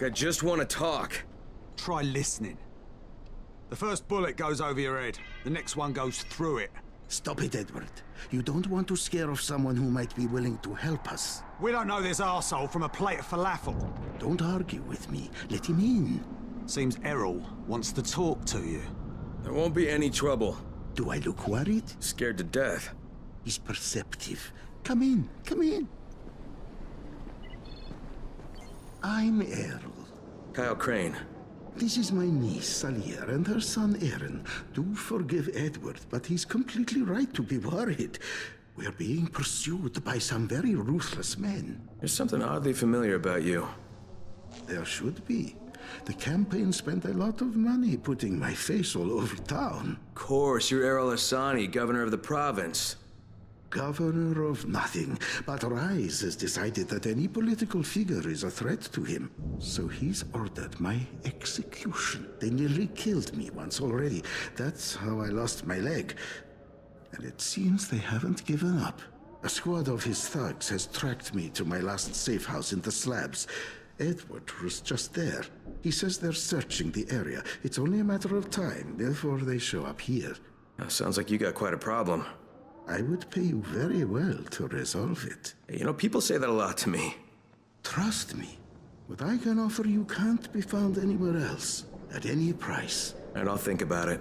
I just want to talk. Try listening. The first bullet goes over your head. The next one goes through it. Stop it, Edward. You don't want to scare off someone who might be willing to help us. We don't know this arsehole from a plate of falafel. Don't argue with me. Let him in. Seems Errol wants to talk to you. There won't be any trouble. Do I look worried? Scared to death. He's perceptive. Come in, come in. I'm Errol. Kyle Crane. This is my niece, Salia, and her son, Aaron. Do forgive Edward, but he's completely right to be worried. We're being pursued by some very ruthless men. There's something oddly familiar about you. There should be. The campaign spent a lot of money putting my face all over town. Of course, you're Errol Asani, governor of the province. Governor of nothing, but Rise has decided that any political figure is a threat to him. So he's ordered my execution. They nearly killed me once already. That's how I lost my leg. And it seems they haven't given up. A squad of his thugs has tracked me to my last safe house in the slabs. Edward was just there. He says they're searching the area. It's only a matter of time before they show up here. Sounds like you got quite a problem. I would pay you very well to resolve it. You know, people say that a lot to me. Trust me. What I can offer you can't be found anywhere else, at any price. And I'll think about it.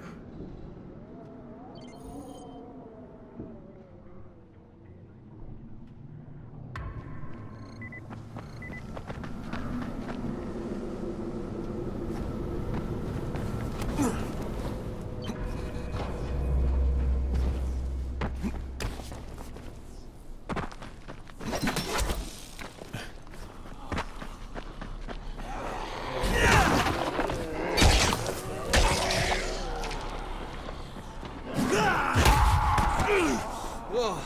Whoa.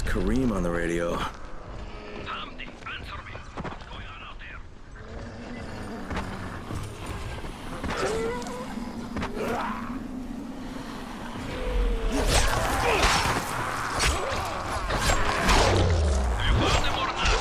Kareem on the radio. Hamdi, answer me. What's going on out there? You got them or not?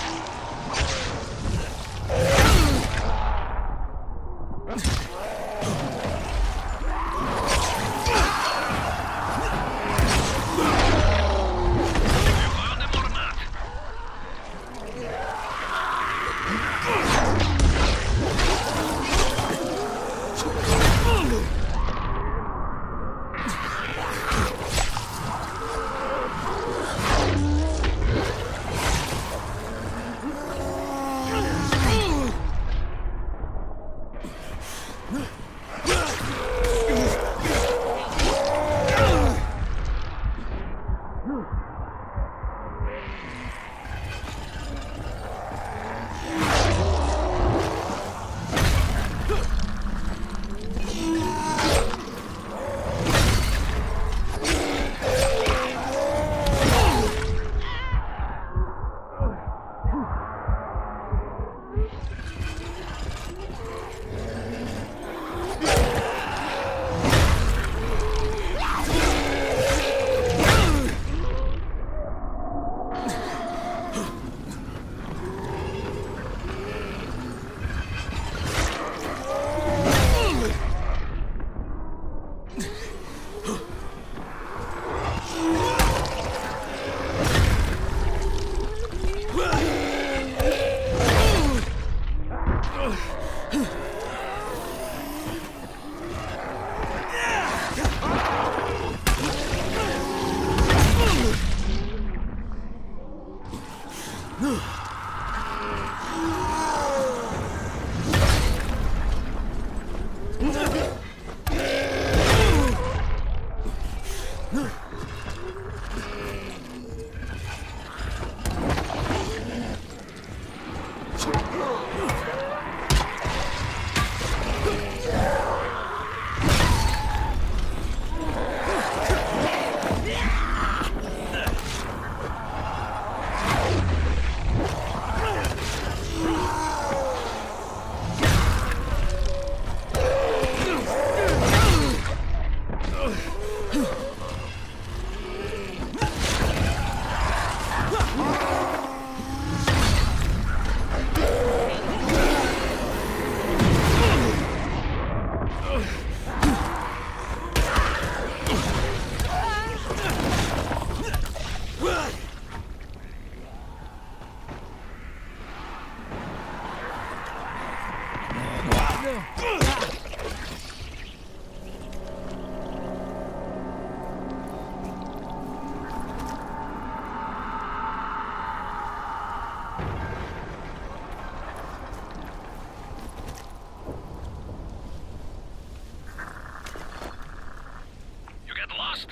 You get lost?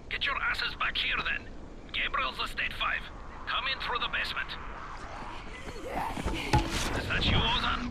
Get your asses back here then. Gabriel's Estate 5. Come in through the basement. Is that you, Ozan?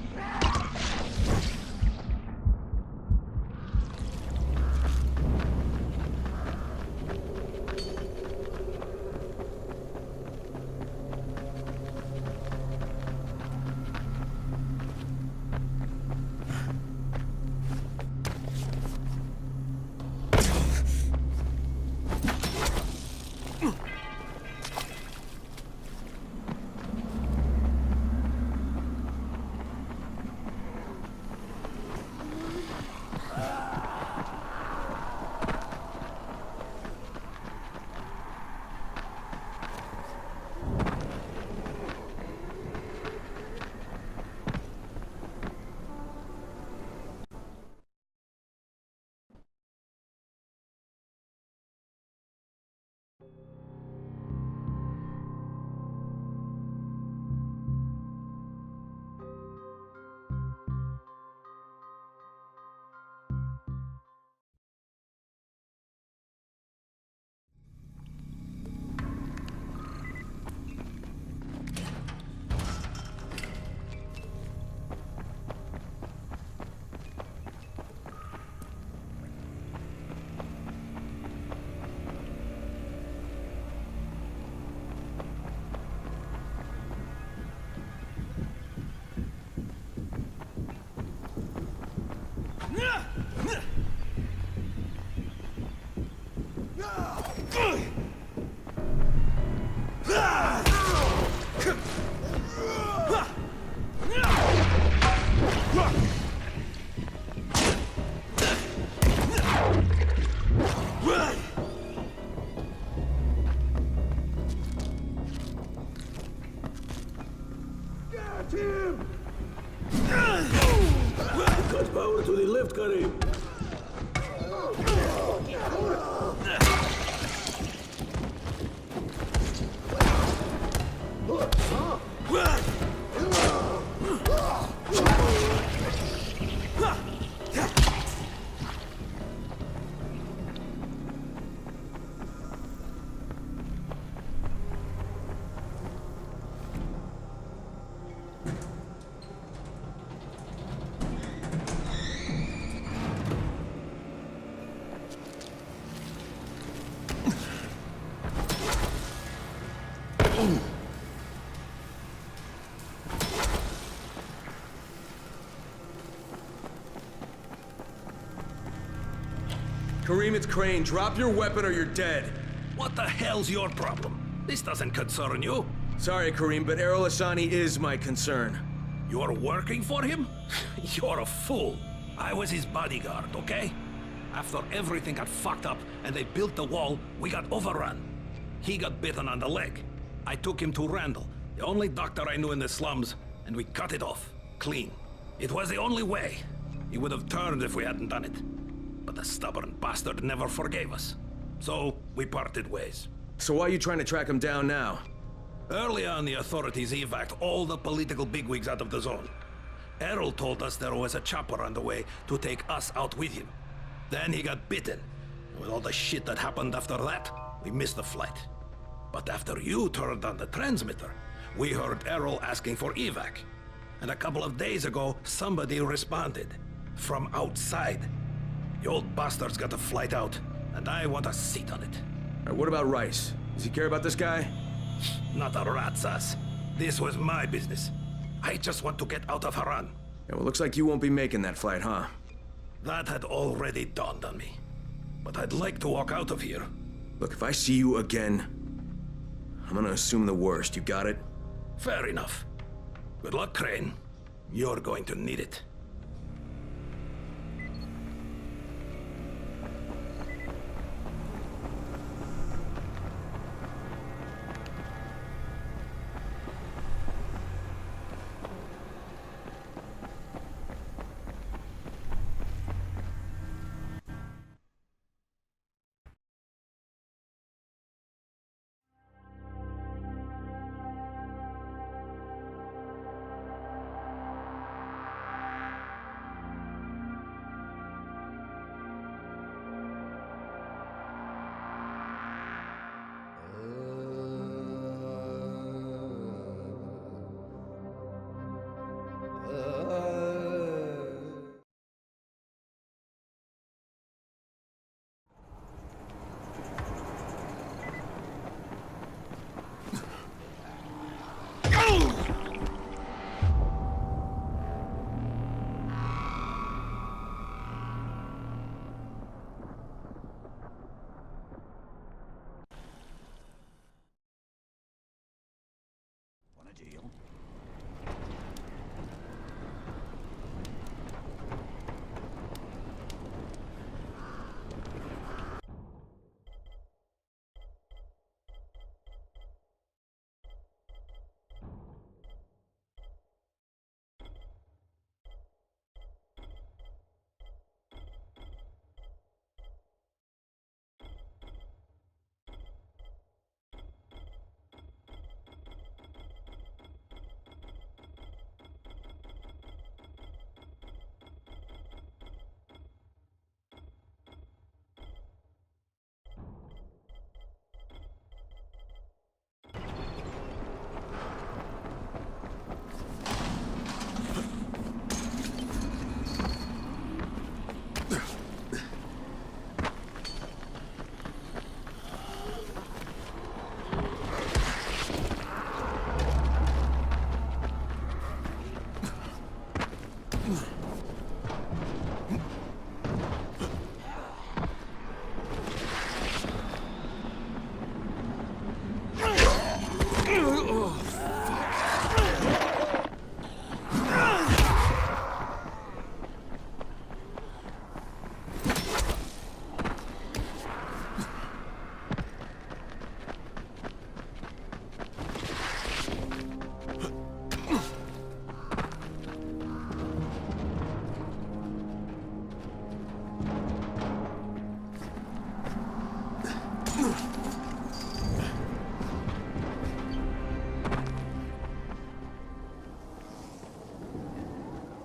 Cut power to the left, Karim. Karim, it's Crane. Drop your weapon or you're dead. What the hell's your problem? This doesn't concern you. Sorry, Karim, but Erol Hassani is my concern. You're working for him? You're a fool. I was his bodyguard, okay? After everything got fucked up and they built the wall, we got overrun. He got bitten on the leg. I took him to Randall, the only doctor I knew in the slums, and we cut it off. Clean. It was the only way. He would have turned if we hadn't done it. But the stubborn bastard never forgave us. So, we parted ways. So why are you trying to track him down now? Early on, the authorities evac'd all the political bigwigs out of the zone. Errol told us there was a chopper on the way to take us out with him. Then he got bitten. With all the shit that happened after that, we missed the flight. But after you turned on the transmitter, we heard Errol asking for evac. And a couple of days ago, somebody responded. From outside. The old bastard's got a flight out, and I want a seat on it. What about Rice? Does he care about this guy? Not a rat's ass. This was my business. I just want to get out of Haran. Yeah, well, looks like you won't be making that flight, huh? That had already dawned on me. But I'd like to walk out of here. Look, if I see you again, I'm gonna assume the worst. You got it? Fair enough. Good luck, Crane. You're going to need it.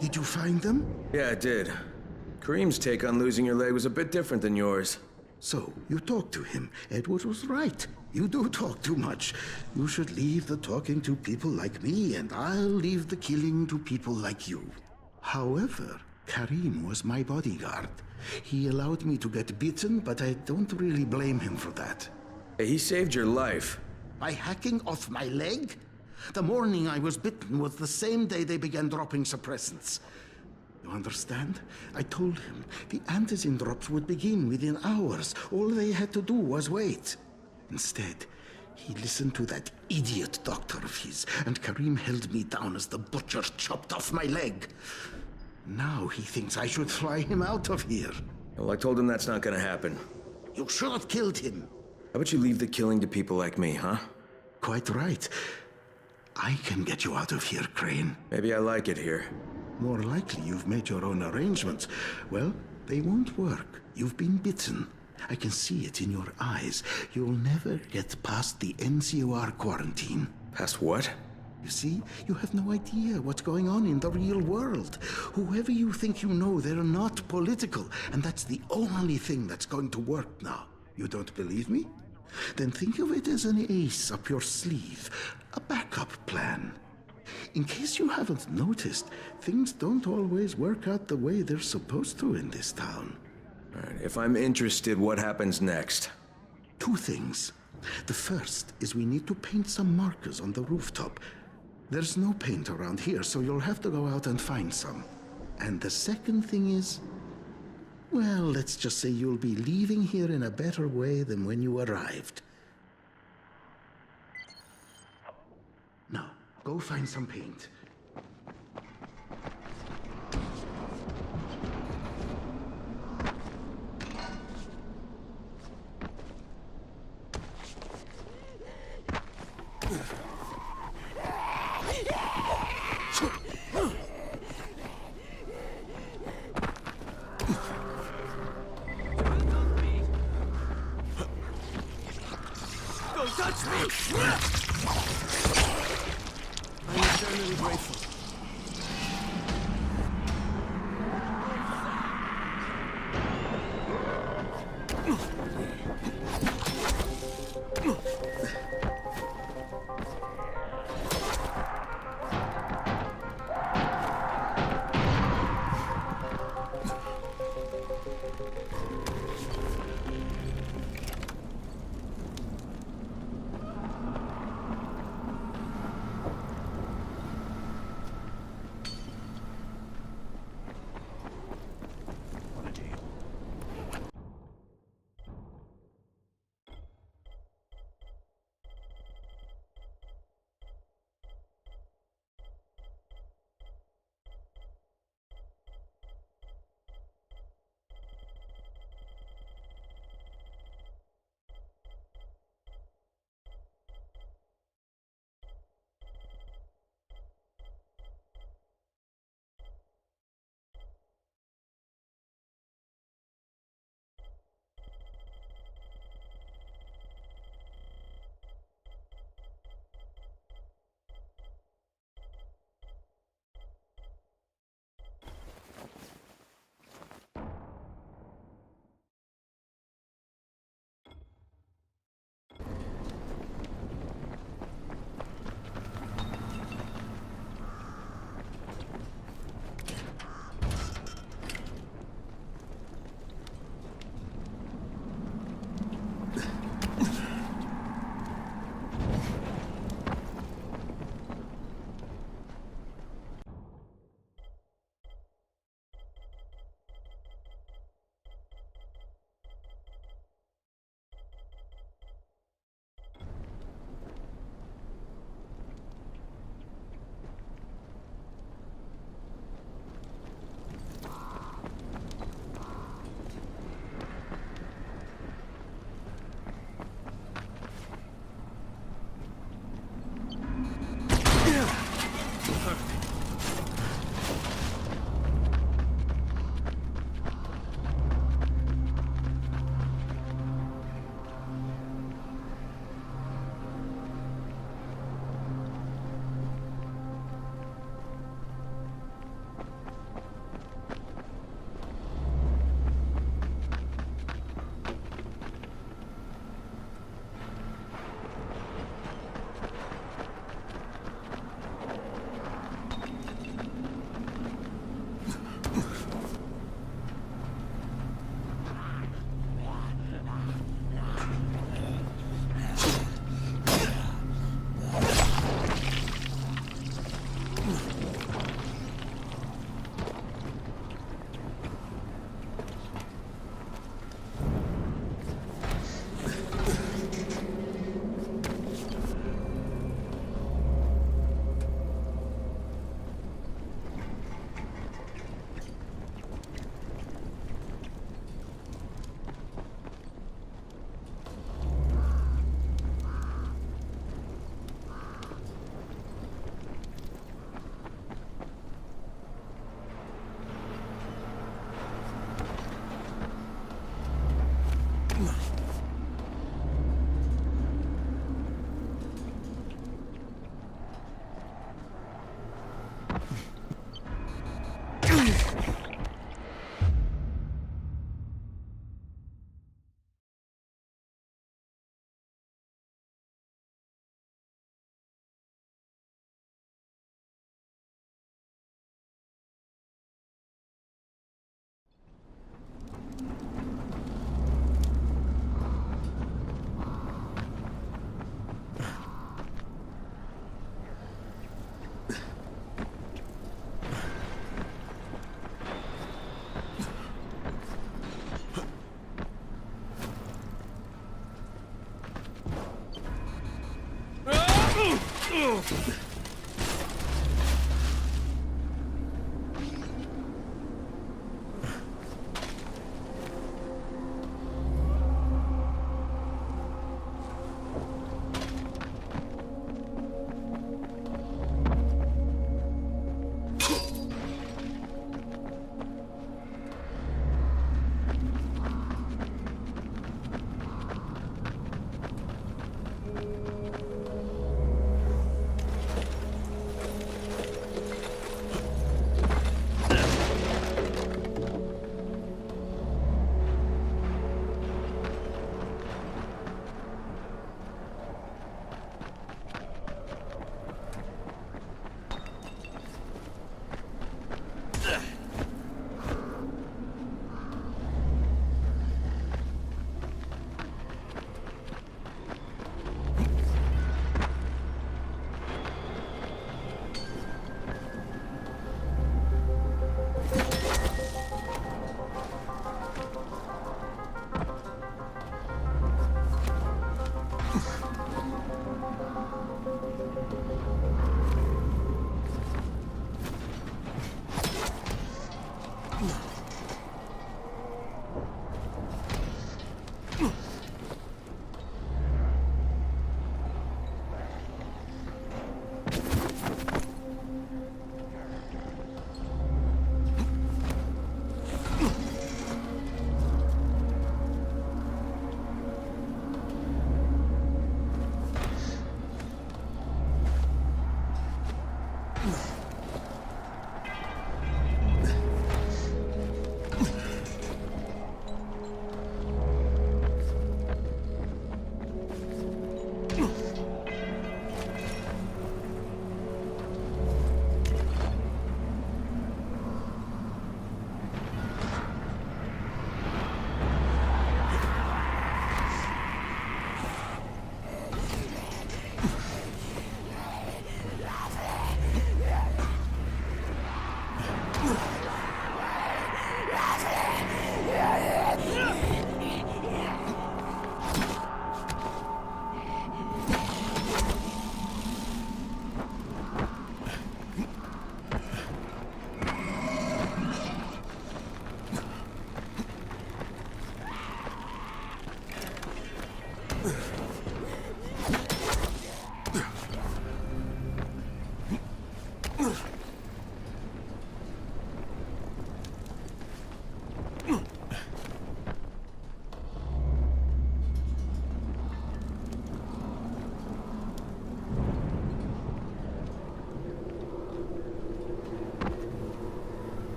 Did you find them? Yeah, I did. Kareem's take on losing your leg was a bit different than yours. So, you talked to him. Edward was right. You do talk too much. You should leave the talking to people like me, and I'll leave the killing to people like you. However, Kareem was my bodyguard. He allowed me to get bitten, but I don't really blame him for that. Hey, he saved your life. By hacking off my leg? The morning I was bitten was the same day they began dropping suppressants. You understand? I told him the antizin drops would begin within hours. All they had to do was wait. Instead, he listened to that idiot doctor of his, and Kareem held me down as the butcher chopped off my leg. Now he thinks I should fly him out of here. Well, I told him that's not gonna happen. You should have killed him. How about you leave the killing to people like me, huh? Quite right. I can get you out of here, Crane. Maybe I like it here. More likely you've made your own arrangements. Well, they won't work. You've been bitten. I can see it in your eyes. You'll never get past the NCOR quarantine. Past what? You see, you have no idea what's going on in the real world. Whoever you think you know, they're not political, and that's the only thing that's going to work now. You don't believe me? Then think of it as an ace up your sleeve, a backup plan. In case you haven't noticed, things don't always work out the way they're supposed to in this town. All right, if I'm interested, what happens next? Two things. The first is we need to paint some markers on the rooftop. There's no paint around here, so you'll have to go out and find some. And the second thing is, well, let's just say you'll be leaving here in a better way than when you arrived. Now, go find some paint. Don't touch me! I'm eternally grateful.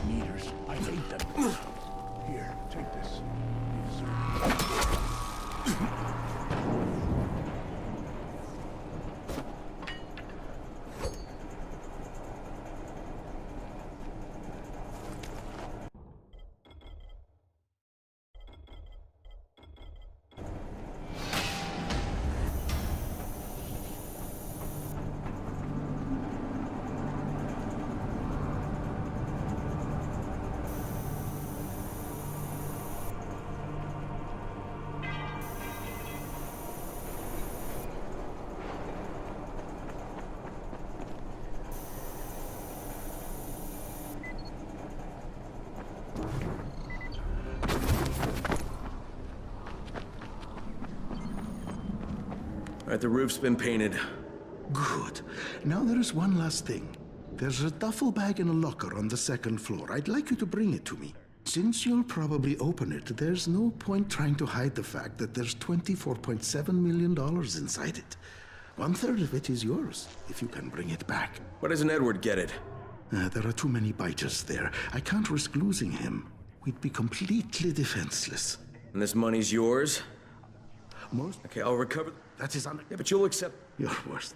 Meters. I hate them. Here, take this. All right, the roof's been painted. Good. Now there is one last thing. There's a duffel bag in a locker on the second floor. I'd like you to bring it to me. Since you'll probably open it, there's no point trying to hide the fact that there's $24.7 million inside it. 1/3 of it is yours, if you can bring it back. Why doesn't Edward get it? There are too many biters there. I can't risk losing him. We'd be completely defenseless. And this money's yours? Most... Okay, I'll recover... That is un... Yeah, but you'll accept... Your worst.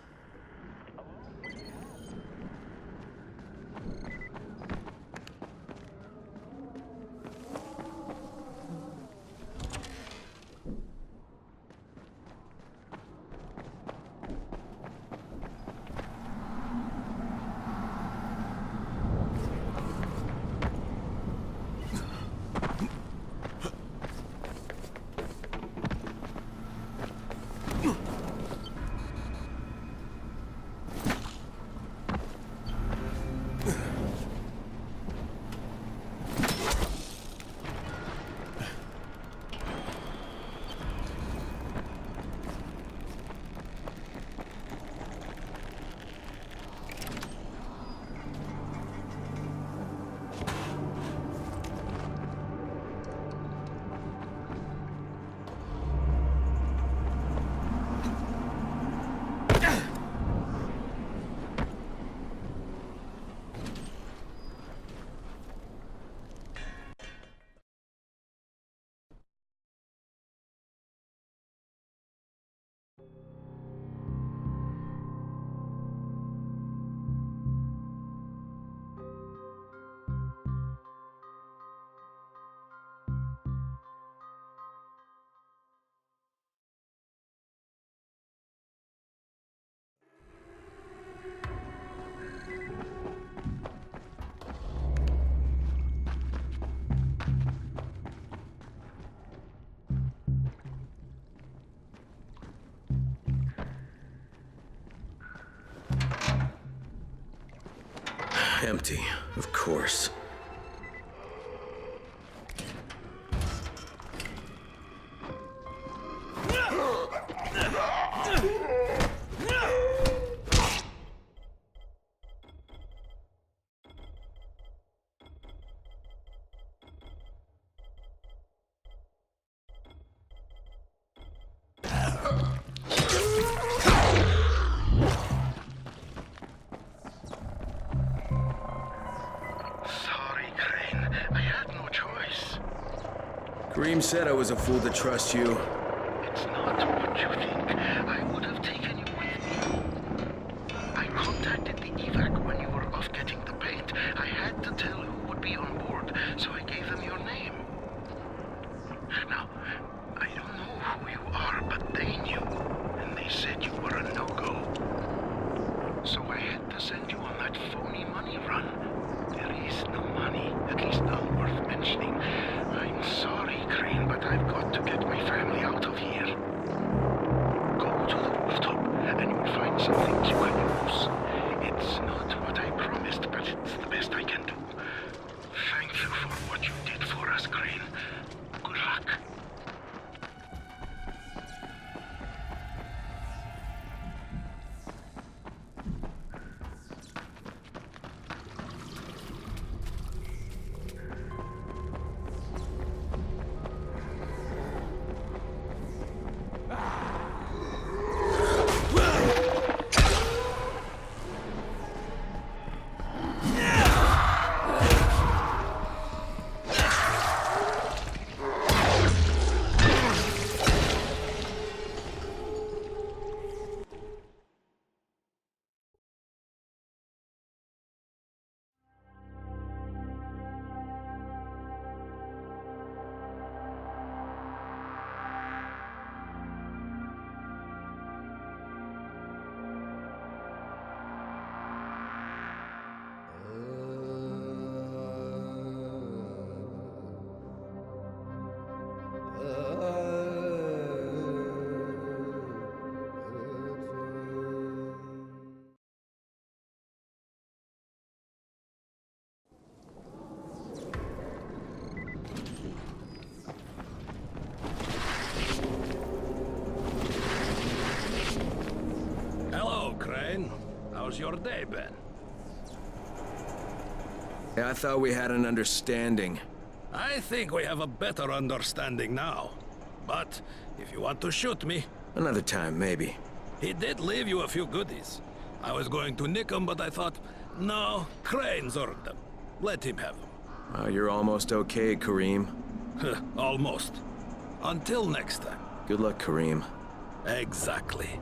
Empty, of course. Kareem said I was a fool to trust you. It's not what you think. I would have taken you with me. I contacted the evac when you were off getting the paint. I had to tell who would be on board, so I gave them your name. Now, I don't know who you are, but they knew, and they said you were a no-go. So I had to send you on that phony money run. There is no money, at least none worth mentioning. I'm sorry, Crane, but I've got to get my family out of here. How's your day been? Yeah, I thought we had an understanding. I think we have a better understanding now. But if you want to shoot me... Another time, maybe. He did leave you a few goodies. I was going to nick them, but I thought, no, Crane's earned them. Let him have them. Oh, you're almost okay, Kareem. Almost. Until next time. Good luck, Kareem. Exactly.